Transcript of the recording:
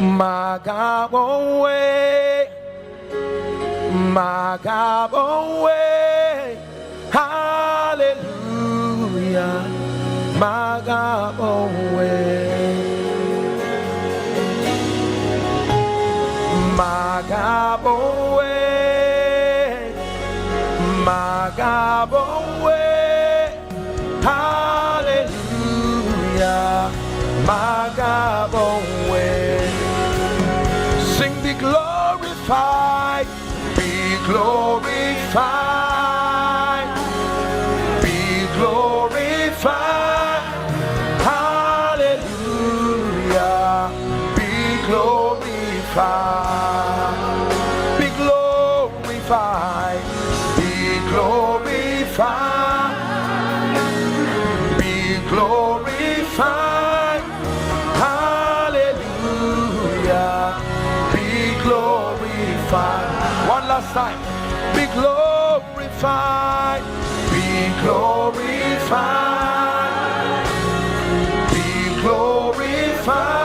Makabongwe, Makabongwe, hallelujah, Makabongwe, Makabongwe, Makabongwe, hallelujah, Makabongwe. Sing, be glorified, be glorified, be glorified, hallelujah, be glorified, be glorified, be glorified, be glorified, hallelujah, be glorified. One last time. Be glorified, be glorified, be glorified.